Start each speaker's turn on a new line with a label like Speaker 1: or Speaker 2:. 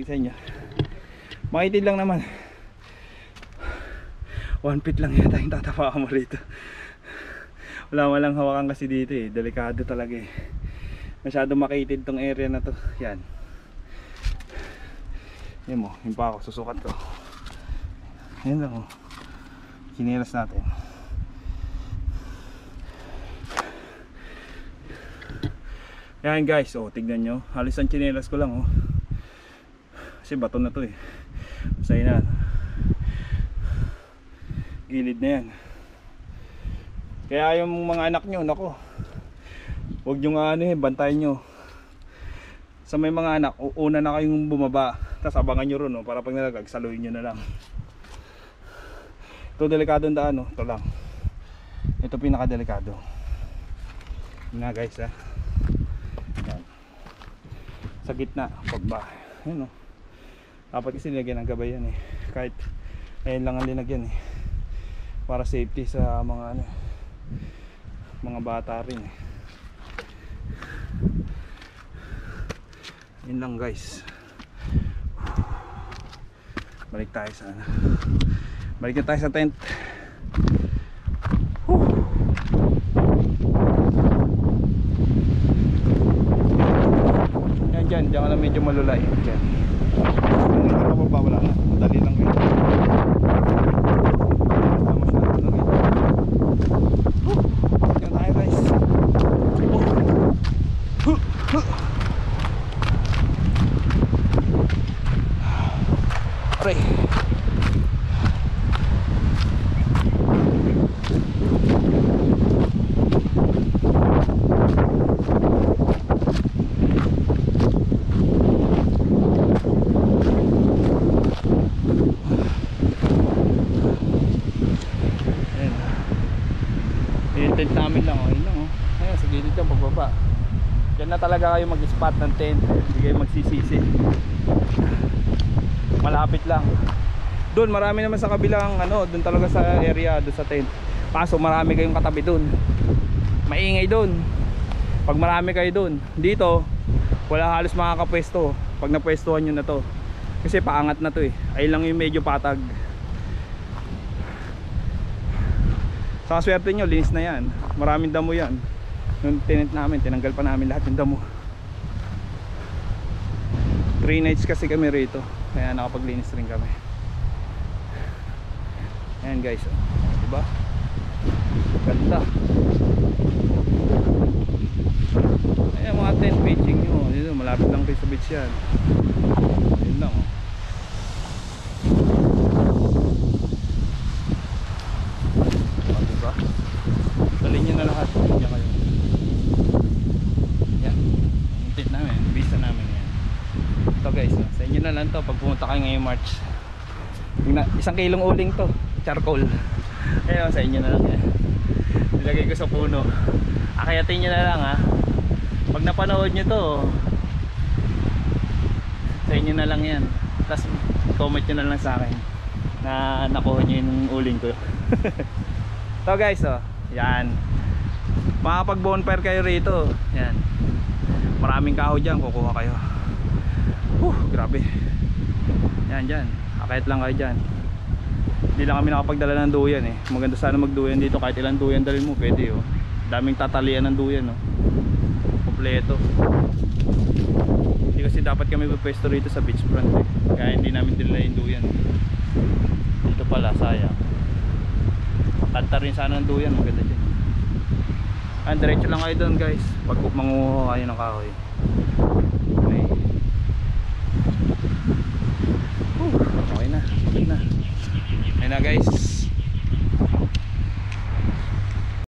Speaker 1: sa inyo. Makitid lang naman. 1 feet lang yata yung tatapakan mo rito. Walang hawakan kasi dito eh. Delikado talaga eh. Masyado makitid tong area na to. Yan. Yan mo, yung pa ako, susukat ko. Yan lang oh. Kinilas natin. Yan guys, oh, tignan nyo. Halos ang kinilas ko lang oh. Kasi bato na to eh. Masaya na. Gilid na yan. Kaya yung mga anak nyo, nako, huwag nyo nga ano eh, bantayan nyo. Sa may mga anak, una na kayong bumaba, tapos abangan nyo ron oh, para pag nalagag, saluhin nyo na lang. Ito delikadong daan oh, ito lang. Ito pinakadelikado. Yun na guys ha. Yan. Sa gitna, pagba. Yan oh. Dapat kasi nilagyan ng gabay yan eh. Kahit ayun lang ang linagyan eh. Para safety sa mga ano, mga bata rin eh. Yun lang guys. Balik tayo sa ano. Balik na tayo sa tent. Yan dyan, dyan ka lang medyo malulay. Dyan. Hindi ka mapapawala na. Madali lang yun. Yan tayo guys. Aray. Yung tent namin lang oh, yun lang oh. Ayun, sa gilid lang pagbaba. Diyan na talaga kayo mag-spot ng tent. Hindi kayo magsisisi. Malapit lang. Doon marami naman sa kabilang ano, doon talaga sa area, doon sa tent. Kaso marami kayong katabi doon. Maingay doon. Pag marami kayo doon, dito wala halos makakapwesto. Pag napwestuhan nyo na to. Kasi paangat na to eh. Ay lang yung medyo patag. Sa swerte nyo, linis na yan. Maraming damo yan. Nung tent namin, tinanggal pa namin lahat yung damo. 3 nights kasi kami rito. Kaya nakapaglinis rin kami. Ayan guys oh. Diba? Ganda. Ayan mga tent pitching nyo. Dito, malapit lang kayo sa beach yan. Ayan lang oh. Diba? Dalhin nyo na lahat. Diyan kayo. Yan. Yung tent namin. Vista namin yan. Ito guys oh. Sa inyo na lang to pag pumunta kayo ngayong March. 1 kilong uling to. Charcoal. Ayun, sa inyo na lang yan. Nilagay ko sa puno. Akayatin nyo na lang ha. Pag napanood nyo to, sa inyo na lang yan. Tapos comment nyo na lang sa akin na nakuha nyo yung uling ko. So guys oh, yan. Makapag bonfire kayo rito. Yan. Maraming kahoy dyan, kukuha kayo. Grabe. Yan dyan. Akayat lang kayo dyan. Hindi lang kami nakapagdala ng duyan eh. Maganda sana magduyan dito. Kahit ilang duyan dalhin mo pwede oh. Daming tatalian ng duyan oh. Kompleto. Hindi kasi dapat kami pupwesto rito sa beachfront eh. Kaya hindi namin dinala yung duyan. Dito pala sayang. Kanta rin sana ng duyan. Maganda dyan. Diretso lang kayo doon guys. Pag manguha kayo ng kahoy. Okay. Okay na. Okay na. Ayun na guys.